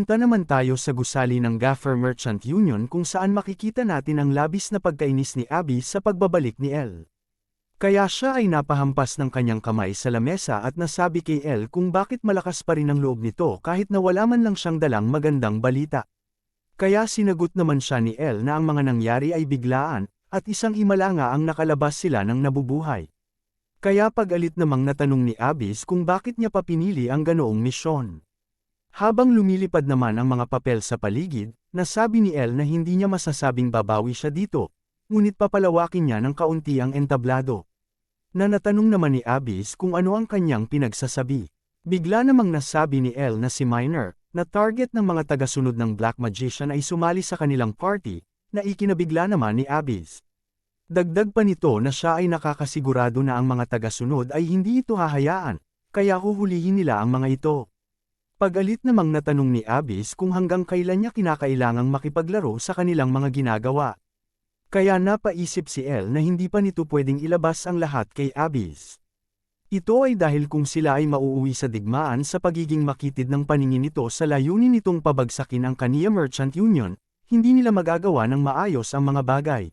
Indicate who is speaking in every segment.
Speaker 1: Pumunta naman tayo sa gusali ng Gaffer Merchant Union kung saan makikita natin ang labis na pagkainis ni Abby sa pagbabalik ni Elle. Kaya siya ay napahampas ng kanyang kamay sa lamesa at nasabi kay Elle kung bakit malakas pa rin ang loob nito kahit na wala man lang siyang dalang magandang balita. Kaya sinagot naman siya ni Elle na ang mga nangyari ay biglaan, at isang himala nga ang nakalabas sila ng nabubuhay. Kaya pag-alit namang natanong ni Abby kung bakit niya pa pinili ang ganoong misyon. Habang lumilipad naman ang mga papel sa paligid, nasabi ni Elle na hindi niya masasabing babawi siya dito, ngunit papalawakin niya ng kaunti ang entablado. Natanong naman ni Abby kung ano ang kanyang pinagsasabi. Bigla namang nasabi ni Elle na si Minor, na target ng mga tagasunod ng Black Magician ay sumali sa kanilang party, na ikinabigla naman ni Abby. Dagdag pa nito na siya ay nakakasigurado na ang mga tagasunod ay hindi ito hahayaan, kaya huhulihin nila ang mga ito. Pag-alit namang natanong ni Abby kung hanggang kailan niya kinakailangang makipaglaro sa kanilang mga ginagawa. Kaya napaisip si Elle na hindi pa nito pwedeng ilabas ang lahat kay Abby. Ito ay dahil kung sila ay mauuwi sa digmaan sa pagiging makitid ng paningin nito sa layunin nitong pabagsakin ang Kaniya Merchant Union, hindi nila magagawa ng maayos ang mga bagay.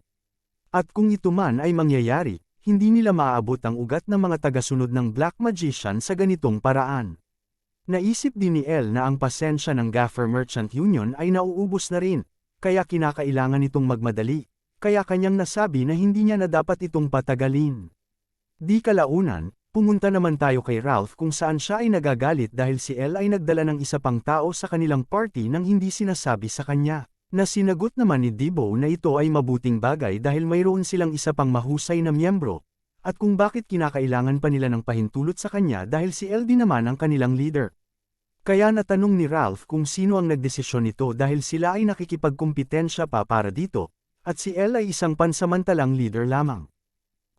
Speaker 1: At kung ito man ay mangyayari, hindi nila maaabot ang ugat ng mga tagasunod ng Black Magician sa ganitong paraan. Naisip din ni Elle na ang pasensya ng Gaffer Merchant Union ay nauubos na rin, kaya kinakailangan itong magmadali, kaya kanyang nasabi na hindi niya na dapat itong patagalin. Di kalaunan, pumunta naman tayo kay Ralph kung saan siya ay nagagalit dahil si Elle ay nagdala ng isa pang tao sa kanilang party nang hindi sinasabi sa kanya. Na sinagot naman ni Debo na ito ay mabuting bagay dahil mayroon silang isa pang mahusay na miyembro. At kung bakit kinakailangan pa nila ng pahintulot sa kanya dahil si Elle din naman ang kanilang leader. Kaya natanong ni Ralph kung sino ang nagdesisyon nito dahil sila ay nakikipagkumpitensya pa para dito, at si Elle ay isang pansamantalang leader lamang.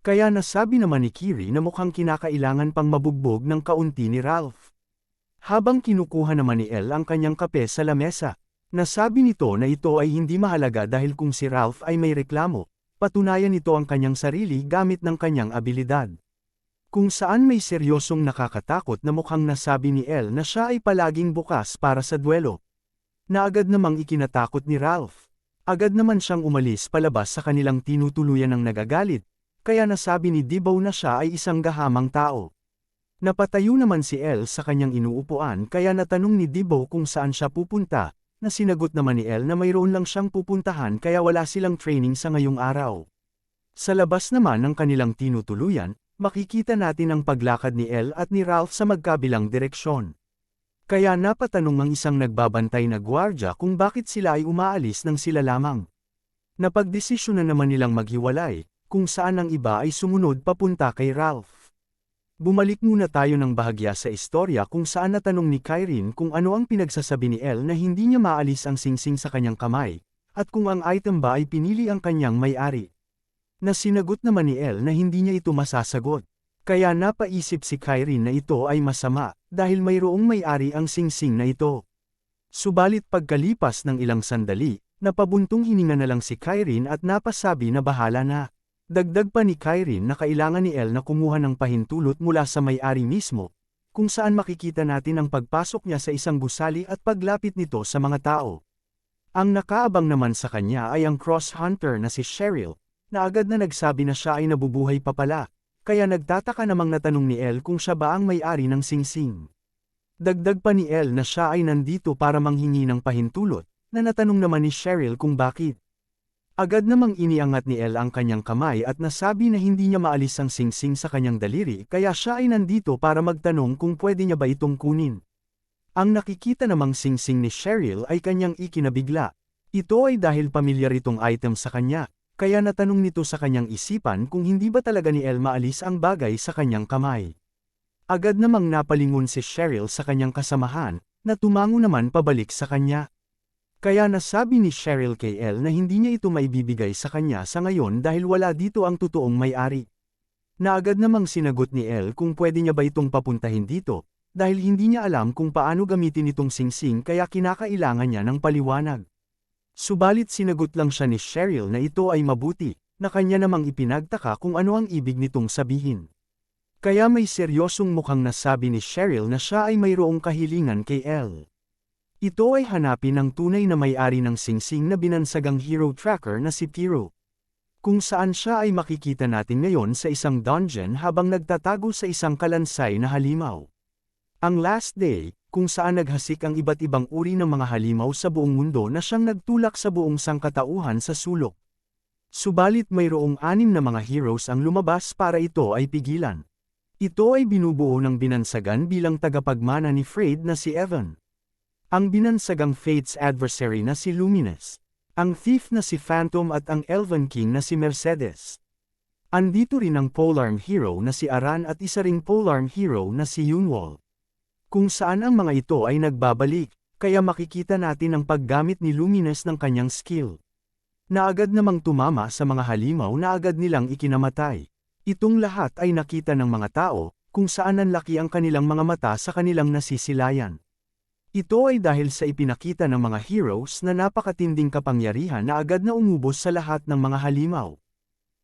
Speaker 1: Kaya nasabi naman ni Kiri na mukhang kinakailangan pang mabugbog ng kaunti ni Ralph. Habang kinukuha naman ni Elle ang kanyang kape sa lamesa, nasabi nito na ito ay hindi mahalaga dahil kung si Ralph ay may reklamo, patunayan nito ang kanyang sarili gamit ng kanyang abilidad. Kung saan may seryosong nakakatakot na mukhang nasabi ni Elle na siya ay palaging bukas para sa duelo. Na agad namang ikinatakot ni Ralph. Agad naman siyang umalis palabas sa kanilang tinutuluyan ng nagagalit, kaya nasabi ni Debo na siya ay isang gahamang tao. Napatayo naman si Elle sa kanyang inuupuan kaya natanong ni Debo kung saan siya pupunta. Na sinagot naman ni Elle na mayroon lang siyang pupuntahan kaya wala silang training sa ngayong araw. Sa labas naman ng kanilang tinutuluyan, makikita natin ang paglakad ni Elle at ni Ralph sa magkabilang direksyon. Kaya napatanong ang isang nagbabantay na gwardya kung bakit sila ay umaalis nang sila lamang. Napagdesisyon na naman nilang maghiwalay, kung saan ang iba ay sumunod papunta kay Ralph. Bumalik muna tayo ng bahagya sa istorya kung saan natanong ni Kyrene kung ano ang pinagsasabi ni Elle na hindi niya maalis ang singsing sa kanyang kamay, at kung ang item ba ay pinili ang kanyang may-ari. Na sinagot naman ni Elle na hindi niya ito masasagot. Kaya napaisip si Kyrene na ito ay masama, dahil mayroong may-ari ang singsing na ito. Subalit pagkalipas ng ilang sandali, napabuntong hininga na lang si Kyrene at napasabi na bahala na. Dagdag pa ni Kyrene na kailangan ni Elle na kumuha ng pahintulot mula sa may-ari mismo, kung saan makikita natin ang pagpasok niya sa isang gusali at paglapit nito sa mga tao. Ang nakaabang naman sa kanya ay ang cross-hunter na si Cheryl, na agad na nagsabi na siya ay nabubuhay pa pala, kaya nagtataka namang natanong ni Elle kung siya ba ang may-ari ng singsing. Dagdag pa ni Elle na siya ay nandito para manghingi ng pahintulot, na natanong naman ni Cheryl kung bakit. Agad namang iniangat ni Elle ang kanyang kamay at nasabi na hindi niya maalis ang singsing sa kanyang daliri kaya siya ay nandito para magtanong kung pwede niya ba itong kunin. Ang nakikita namang singsing ni Cheryl ay kanyang ikinabigla. Ito ay dahil pamilyar itong item sa kanya, kaya natanong nito sa kanyang isipan kung hindi ba talaga ni Elle maalis ang bagay sa kanyang kamay. Agad namang napalingon si Cheryl sa kanyang kasamahan, na tumango naman pabalik sa kanya. Kaya nasabi ni Cheryl kay Elle na hindi niya ito maibibigay sa kanya sa ngayon dahil wala dito ang totoong may-ari. Na agad namang sinagot ni Elle kung pwede niya ba itong papuntahin dito, dahil hindi niya alam kung paano gamitin itong singsing kaya kinakailangan niya ng paliwanag. Subalit sinagot lang siya ni Cheryl na ito ay mabuti, na kanya namang ipinagtaka kung ano ang ibig nitong sabihin. Kaya may seryosong mukhang nasabi ni Cheryl na siya ay mayroong kahilingan kay Elle. Ito ay hanapin ang tunay na may-ari ng singsing na binansagang hero tracker na si Piro. Kung saan siya ay makikita natin ngayon sa isang dungeon habang nagtatago sa isang kalansay na halimaw. Ang Last Day, kung saan naghasik ang iba't ibang uri ng mga halimaw sa buong mundo na siyang nagtulak sa buong sangkatauhan sa sulok. Subalit mayroong 6 na mga heroes ang lumabas para ito ay pigilan. Ito ay binubuo ng binansagan bilang tagapagmana ni Freyd na si Evan. Ang binansagang Fate's adversary na si Luminous. Ang thief na si Phantom at ang Elven King na si Mercedes. Andito rin ang polearm hero na si Aran at isa ring polearm hero na si Yunwol. Kung saan ang mga ito ay nagbabalik, kaya makikita natin ang paggamit ni Luminous ng kanyang skill. Na agad namang tumama sa mga halimaw na agad nilang ikinamatay. Itong lahat ay nakita ng mga tao, kung saan nanlaki ang kanilang mga mata sa kanilang nasisilayan. Ito ay dahil sa ipinakita ng mga heroes na napakatinding kapangyarihan na agad na umubos sa lahat ng mga halimaw.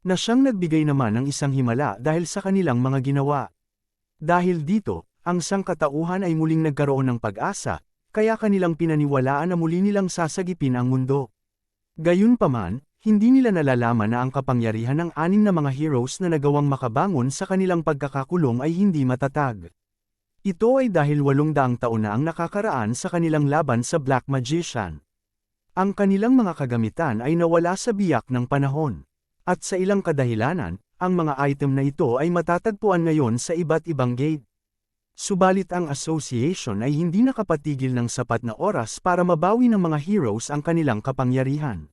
Speaker 1: Na siyang nagbigay naman ng isang himala dahil sa kanilang mga ginawa. Dahil dito, ang sangkatauhan ay muling nagkaroon ng pag-asa, kaya kanilang pinaniwalaan na muli nilang sasagipin ang mundo. Gayunpaman, hindi nila nalalaman na ang kapangyarihan ng 6 na mga heroes na nagawang makabangon sa kanilang pagkakakulong ay hindi matatag. Ito ay dahil 800 taon na ang nakakaraan sa kanilang laban sa Black Magician. Ang kanilang mga kagamitan ay nawala sa biyak ng panahon. At sa ilang kadahilanan, ang mga item na ito ay matatagpuan ngayon sa iba't ibang gate. Subalit ang association ay hindi nakapatigil ng sapat na oras para mabawi ng mga heroes ang kanilang kapangyarihan.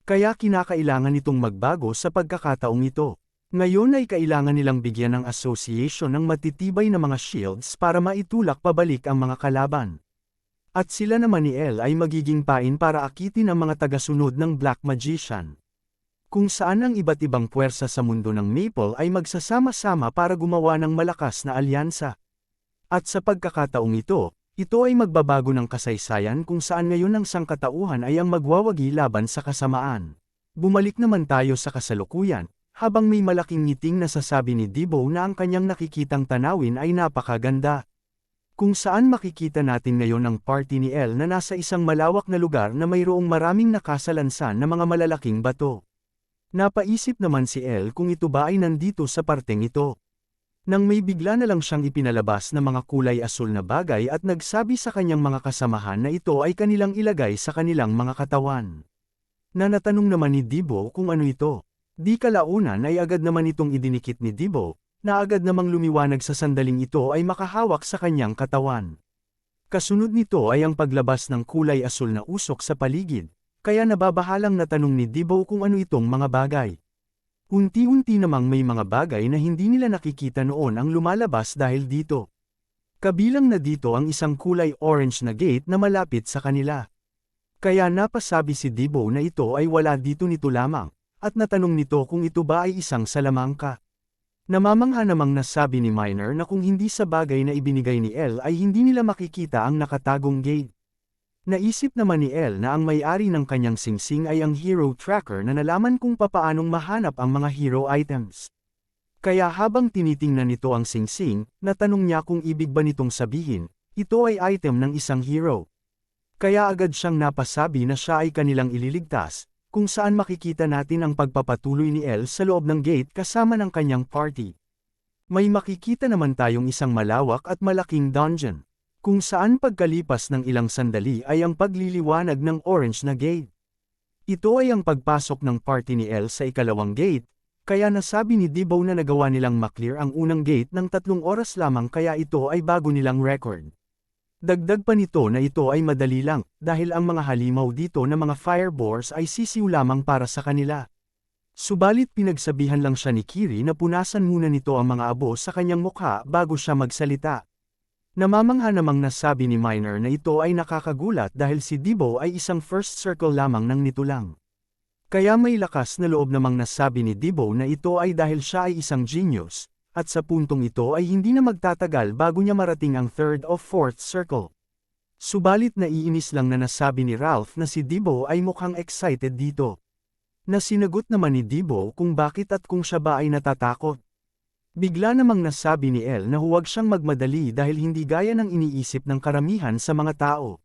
Speaker 1: Kaya kinakailangan itong magbago sa pagkakataong ito. Ngayon ay kailangan nilang bigyan ng association ng matitibay na mga shields para maitulak pabalik ang mga kalaban. At sila naman ni El ay magiging pain para akitin ang mga tagasunod ng Black Magician. Kung saan ang iba't ibang puwersa sa mundo ng Maple ay magsasama-sama para gumawa ng malakas na alyansa. At sa pagkakataong ito ay magbabago ng kasaysayan kung saan ngayon ang sangkatauhan ay ang magwawagi laban sa kasamaan. Bumalik naman tayo sa kasalukuyan. Habang may malaking ngiting nasasabi ni Debo na ang kanyang nakikitang tanawin ay napakaganda. Kung saan makikita natin ngayon ang party ni El na nasa isang malawak na lugar na mayroong maraming nakasalansan na mga malalaking bato. Napaisip naman si El kung ito ba ay nandito sa parteng ito. Nang may bigla na lang siyang ipinalabas na mga kulay asul na bagay at nagsabi sa kanyang mga kasamahan na ito ay kanilang ilagay sa kanilang mga katawan. Natanong naman ni Debo kung ano ito. Di kalaunan ay agad naman itong idinikit ni Debo, na agad namang lumiwanag sa sandaling ito ay makahawak sa kanyang katawan. Kasunod nito ay ang paglabas ng kulay asul na usok sa paligid, kaya nababahalang natanong ni Debo kung ano itong mga bagay. Unti-unti namang may mga bagay na hindi nila nakikita noon ang lumalabas dahil dito. Kabilang na dito ang isang kulay orange na gate na malapit sa kanila. Kaya napasabi si Debo na ito ay wala dito nito lamang. At natanong nito kung ito ba ay isang salamangka. Namamangha namang nasabi ni Miner na kung hindi sa bagay na ibinigay ni El ay hindi nila makikita ang nakatagong gate. Naisip naman ni El na ang may-ari ng kanyang singsing ay ang hero tracker na nalaman kung papaanong mahanap ang mga hero items. Kaya habang tinitingnan nito ang singsing, natanong niya kung ibig ba nitong sabihin, ito ay item ng isang hero. Kaya agad siyang napasabi na siya ay kanilang ililigtas, kung saan makikita natin ang pagpapatuloy ni El sa loob ng gate kasama ng kanyang party. May makikita naman tayong isang malawak at malaking dungeon, kung saan pagkalipas ng ilang sandali ay ang pagliliwanag ng orange na gate. Ito ay ang pagpasok ng party ni El sa ikalawang gate, kaya nasabi ni Debo na nagawa nilang maklear ang unang gate ng 3 oras lamang kaya ito ay bago nilang record. Dagdag pa nito na ito ay madali lang, dahil ang mga halimaw dito na mga fireboars ay sisiw lamang para sa kanila. Subalit pinagsabihan lang siya ni Kiri na punasan muna nito ang mga abo sa kanyang mukha bago siya magsalita. Namamangha namang nasabi ni Miner na ito ay nakakagulat dahil si Debo ay isang first circle lamang ng nito lang. Kaya may lakas na loob namang nasabi ni Debo na ito ay dahil siya ay isang genius. At sa puntong ito ay hindi na magtatagal bago niya marating ang 3rd o 4th circle. Subalit naiinis lang na nasabi ni Ralph na si Debo ay mukhang excited dito. Na sinagot naman ni Debo kung bakit at kung siya ba ay natatakot. Bigla namang nasabi ni El na huwag siyang magmadali dahil hindi gaya ng iniisip ng karamihan sa mga tao.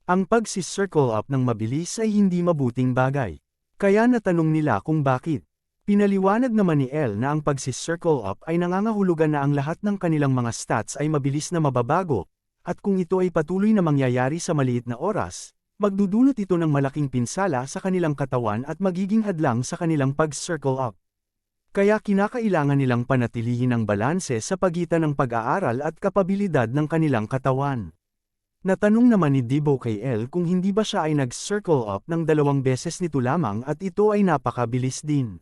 Speaker 1: Ang pagsi-circle up ng mabilis ay hindi mabuting bagay. Kaya natanong nila kung bakit. Pinaliwanag naman ni Elle na ang pagsi-circle up ay nangangahulugan na ang lahat ng kanilang mga stats ay mabilis na mababago, at kung ito ay patuloy na mangyayari sa maliit na oras, magdudulot ito ng malaking pinsala sa kanilang katawan at magiging hadlang sa kanilang pag-circle up. Kaya kinakailangan nilang panatilihin ang balanse sa pagitan ng pag-aaral at kapabilidad ng kanilang katawan. Natanong naman ni Debo kay Elle kung hindi ba siya ay nag-circle up ng 2 beses nito lamang at ito ay napakabilis din.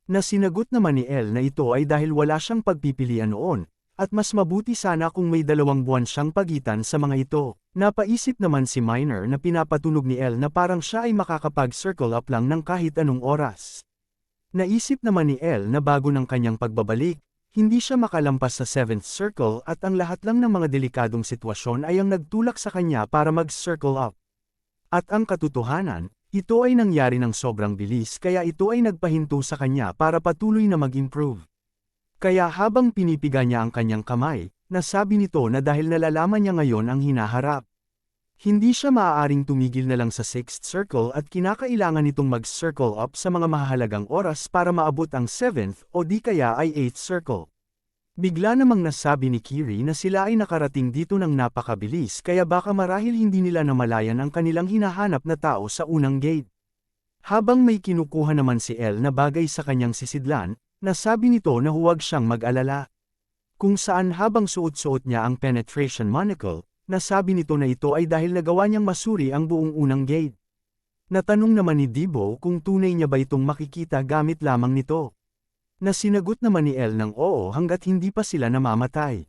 Speaker 1: Nasinagot naman ni Elle na ito ay dahil wala siyang pagpipilian noon, at mas mabuti sana kung may 2 buwan siyang pagitan sa mga ito. Napaisip naman si Minor na pinapatunog ni Elle na parang siya ay makakapag-circle up lang ng kahit anong oras. Naisip naman ni Elle na bago ng kanyang pagbabalik, hindi siya makalampas sa 7th circle at ang lahat lang ng mga delikadong sitwasyon ay ang nagtulak sa kanya para mag-circle up. At ang katotohanan, ito ay nangyari ng sobrang bilis kaya ito ay nagpahinto sa kanya para patuloy na mag-improve. Kaya habang pinipiga niya ang kanyang kamay, nasabi nito na dahil nalalaman niya ngayon ang hinaharap. Hindi siya maaaring tumigil na lang sa 6th circle at kinakailangan nitong mag-circle up sa mga mahahalagang oras para maabot ang 7th o di kaya ay 8th circle. Bigla namang nasabi ni Kiri na sila ay nakarating dito ng napakabilis kaya baka marahil hindi nila namalayan ang kanilang hinahanap na tao sa unang gate. Habang may kinukuha naman si Elle na bagay sa kanyang sisidlan, nasabi nito na huwag siyang mag-alala. Kung saan habang suot-suot niya ang penetration monocle, nasabi nito na ito ay dahil nagawa niyang masuri ang buong unang gate. Natanong naman ni Debo kung tunay niya ba itong makikita gamit lamang nito. Nasinagot naman ni Elle ng oo hanggat hindi pa sila namamatay.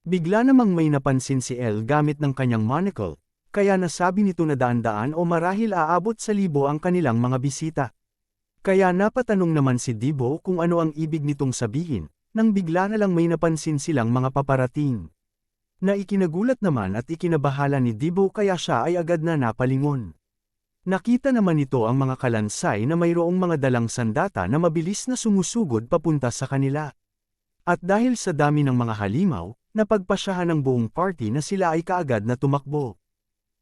Speaker 1: Bigla namang may napansin si Elle gamit ng kanyang monocle, kaya nasabi nito na daan-daan o marahil aabot sa 1,000 ang kanilang mga bisita. Kaya napatanong naman si Debo kung ano ang ibig nitong sabihin, nang bigla na lang may napansin silang mga paparating. Na ikinagulat naman at ikinabahala ni Debo kaya siya ay agad na napalingon. Nakita naman nito ang mga kalansay na mayroong mga dalang sandata na mabilis na sumusugod papunta sa kanila. At dahil sa dami ng mga halimaw, napagpasyahan ng buong party na sila ay kaagad na tumakbo.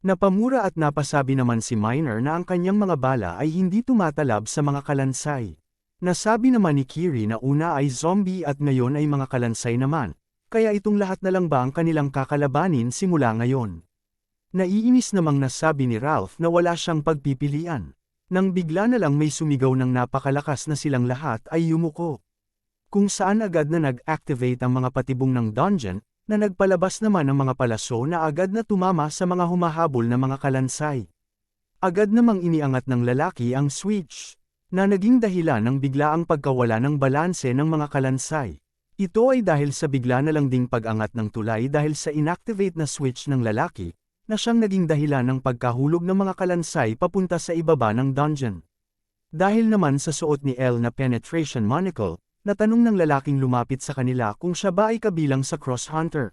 Speaker 1: Napamura at napasabi naman si Minor na ang kanyang mga bala ay hindi tumatalab sa mga kalansay. Nasabi naman ni Kiri na una ay zombie at ngayon ay mga kalansay naman. Kaya itong lahat na lang ba ang kanilang kakalabanin simula ngayon? Naiinis namang nasabi ni Ralph na wala siyang pagpipilian. Nang bigla na lang may sumigaw ng napakalakas na silang lahat ay yumuko. Kung saan agad na nag-activate ang mga patibong ng dungeon, na nagpalabas naman ang mga palaso na agad na tumama sa mga humahabol na mga kalansay. Agad namang iniangat ng lalaki ang switch, na naging dahilan ng biglaang pagkawala ng balanse ng mga kalansay. Ito ay dahil sa bigla na lang ding pag-angat ng tulay dahil sa inactivate na switch ng lalaki, na siyang naging dahilan ng pagkahulog ng mga kalansay papunta sa ibaba ng dungeon. Dahil naman sa suot ni Elle na penetration monocle, natanong ng lalaking lumapit sa kanila kung siya ba ay kabilang sa cross hunter.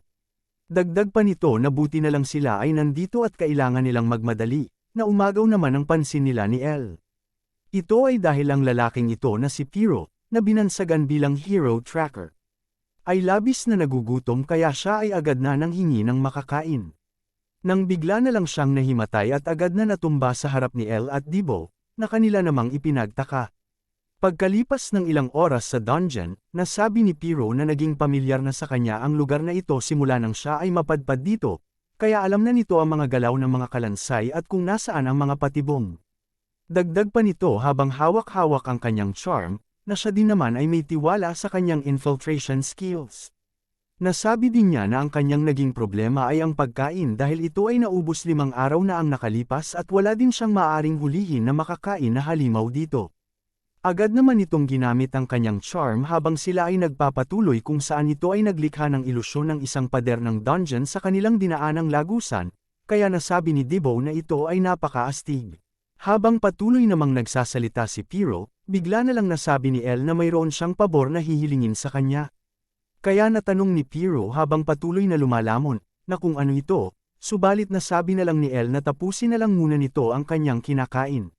Speaker 1: Dagdag pa nito na buti na lang sila ay nandito at kailangan nilang magmadali, na umagaw naman ang pansin nila ni Elle. Ito ay dahil ang lalaking ito na si Piro, na binansagan bilang hero tracker, ay labis na nagugutom kaya siya ay agad na nanghingi ng makakain. Nang bigla na lang siyang nahimatay at agad na natumba sa harap ni Elle at Debo, na kanila namang ipinagtaka. Pagkalipas ng ilang oras sa dungeon, nasabi ni Piro na naging pamilyar na sa kanya ang lugar na ito simula nang siya ay mapadpad dito, kaya alam na nito ang mga galaw ng mga kalansay at kung nasaan ang mga patibong. Dagdag pa nito habang hawak-hawak ang kanyang charm, na siya din naman ay may tiwala sa kanyang infiltration skills. Nasabi din niya na ang kanyang naging problema ay ang pagkain dahil ito ay naubos 5 araw na ang nakalipas at wala din siyang maaring hulihin na makakain na halimaw dito. Agad naman itong ginamit ang kanyang charm habang sila ay nagpapatuloy kung saan ito ay naglikha ng ilusyon ng isang pader ng dungeon sa kanilang dinaanang lagusan, kaya nasabi ni Debo na ito ay napakaastig. Habang patuloy namang nagsasalita si Piro, bigla na lang nasabi ni Elle na mayroon siyang pabor na hihilingin sa kanya. Kaya natanong ni Piro habang patuloy na lumalamon, na kung ano ito, subalit nasabi na lang ni Elle na tapusin na lang muna nito ang kanyang kinakain.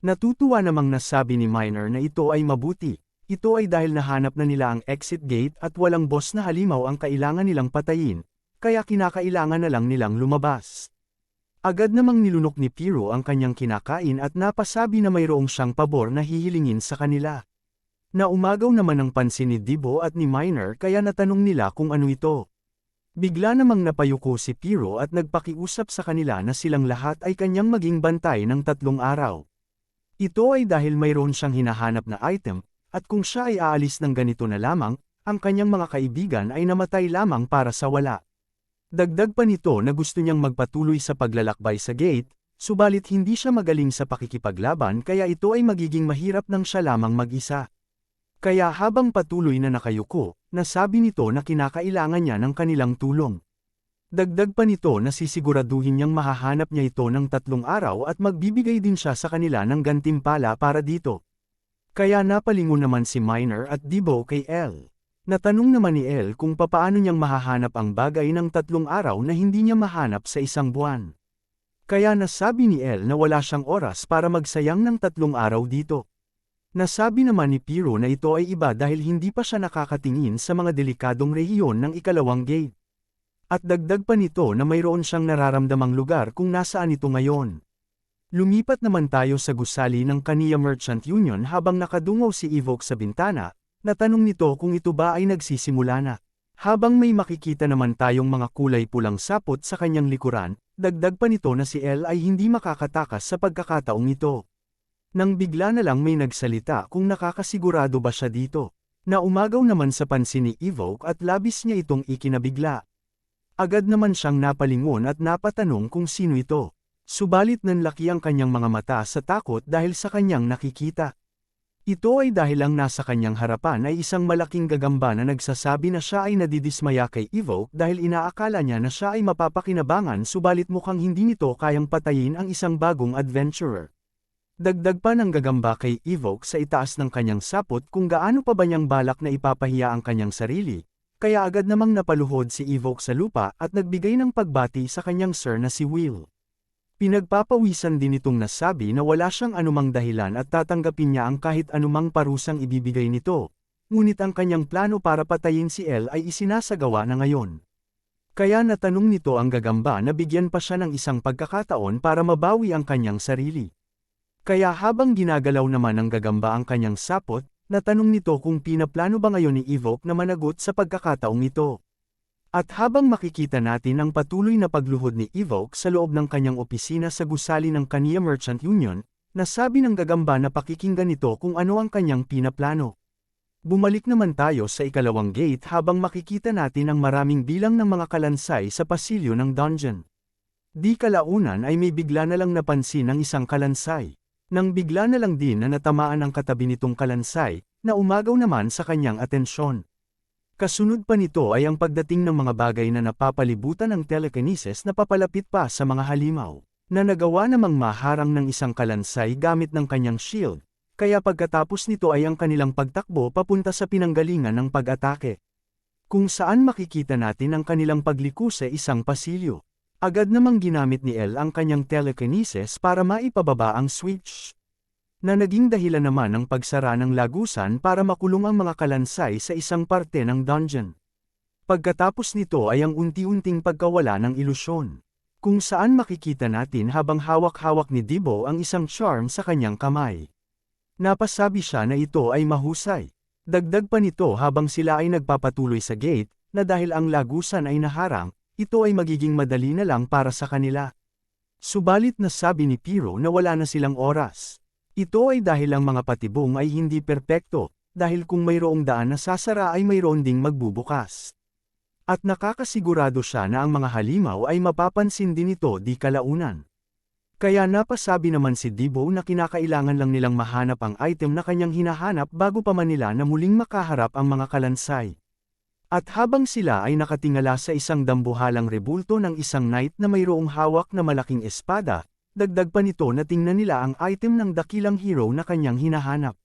Speaker 1: Natutuwa namang nasabi ni Minor na ito ay mabuti, ito ay dahil nahanap na nila ang exit gate at walang boss na halimaw ang kailangan nilang patayin, kaya kinakailangan na lang nilang lumabas. Agad namang nilunok ni Piro ang kanyang kinakain at napasabi na mayroong siyang pabor na hihilingin sa kanila. Naumagaw naman ang pansin ni Dibo at ni Minor kaya natanong nila kung ano ito. Bigla namang napayuko si Piro at nagpakiusap sa kanila na silang lahat ay kanyang maging bantay ng 3 araw. Ito ay dahil mayroon siyang hinahanap na item, at kung siya ay aalis ng ganito na lamang, ang kanyang mga kaibigan ay namatay lamang para sa wala. Dagdag pa nito na gusto niyang magpatuloy sa paglalakbay sa gate, subalit hindi siya magaling sa pakikipaglaban kaya ito ay magiging mahirap nang siya lamang mag-isa. Kaya habang patuloy na nakayuko, nasabi nito na kinakailangan niya ng kanilang tulong. Dagdag pa nito na sisiguraduhin niyang mahahanap niya ito ng 3 araw at magbibigay din siya sa kanila ng gantimpala para dito. Kaya napalingon naman si Minor at Dibo kay Elle. Natanong naman ni Elle kung papaano niyang mahahanap ang bagay ng 3 araw na hindi niya mahanap sa 1 buwan. Kaya nasabi ni Elle na wala siyang oras para magsayang ng 3 araw dito. Nasabi naman ni Piro na ito ay iba dahil hindi pa siya nakakatingin sa mga delikadong rehiyon ng 2nd gate. At dagdag pa nito na mayroon siyang nararamdamang lugar kung nasaan ito ngayon. Lumipat naman tayo sa gusali ng Kaniya Merchant Union habang nakadungaw si Evoke sa bintana. Natanong nito kung ito ba ay nagsisimula na. Habang may makikita naman tayong mga kulay pulang sapot sa kanyang likuran, dagdag pa nito na si Elle ay hindi makakatakas sa pagkakataong ito. Nang bigla na lang may nagsalita kung nakakasigurado ba siya dito. Naumagaw naman sa pansin ni Evoke at labis niya itong ikinabigla. Agad naman siyang napalingon at napatanong kung sino ito. Subalit nanlaki ang kanyang mga mata sa takot dahil sa kanyang nakikita. Ito ay dahil ang nasa kanyang harapan ay isang malaking gagamba na nagsasabi na siya ay nadidismaya kay Evoke dahil inaakala niya na siya ay mapapakinabangan subalit mukhang hindi nito kayang patayin ang isang bagong adventurer. Dagdag pa ng gagamba kay Evoke sa itaas ng kanyang sapot kung gaano pa ba niyang balak na ipapahiya ang kanyang sarili, kaya agad namang napaluhod si Evoke sa lupa at nagbigay ng pagbati sa kanyang sir na si Will. Pinagpapawisan din itong nasabi na wala siyang anumang dahilan at tatanggapin niya ang kahit anumang parusang ibibigay nito, ngunit ang kanyang plano para patayin si Elle ay isinasagawa na ngayon. Kaya natanong nito ang gagamba na bigyan pa siya ng isang pagkakataon para mabawi ang kanyang sarili. Kaya habang ginagalaw naman ng gagamba ang kanyang sapot, natanong nito kung pinaplano ba ngayon ni Evoke na managot sa pagkakataong ito. At habang makikita natin ang patuloy na pagluhod ni Evoke sa loob ng kanyang opisina sa gusali ng Kaniya Merchant Union, nasabi ng gagamba na pakikinggan nito kung ano ang kanyang pinaplano. Bumalik naman tayo sa 2nd gate habang makikita natin ang maraming bilang ng mga kalansay sa pasilyo ng dungeon. Di kalaunan ay may bigla na lang napansin ang isang kalansay. Nang bigla na lang din na natamaan ang katabi nitong kalansay, na umagaw naman sa kanyang atensyon. Kasunod pa nito ay ang pagdating ng mga bagay na napapalibutan ng telekinesis na papalapit pa sa mga halimaw, na nagawa namang maharang ng isang kalansay gamit ng kanyang shield, kaya pagkatapos nito ay ang kanilang pagtakbo papunta sa pinanggalingan ng pag-atake. Kung saan makikita natin ang kanilang pagliko sa isang pasilyo. Agad namang ginamit ni Elle ang kanyang telekinesis para maipababa ang switch. Na naging dahilan naman ng pagsara ng lagusan para makulong ang mga kalansay sa isang parte ng dungeon. Pagkatapos nito ay ang unti-unting pagkawala ng ilusyon, kung saan makikita natin habang hawak-hawak ni Dibo ang isang charm sa kanyang kamay. Napasabi siya na ito ay mahusay. Dagdag pa nito habang sila ay nagpapatuloy sa gate, na dahil ang lagusan ay naharang, ito ay magiging madali na lang para sa kanila. Subalit nasabi ni Piro na wala na silang oras. Ito ay dahil ang mga patibong ay hindi perpekto, dahil kung mayroong daan na sasara ay mayroon ding magbubukas. At nakakasigurado siya na ang mga halimaw ay mapapansin din ito di kalaunan. Kaya napasabi naman si Dibo na kinakailangan lang nilang mahanap ang item na kanyang hinahanap bago pa man nila na muling makaharap ang mga kalansay. At habang sila ay nakatingala sa isang dambuhalang rebulto ng isang knight na mayroong hawak na malaking espada, dagdag pa nito na tingnan nila ang item ng dakilang hero na kanyang hinahanap.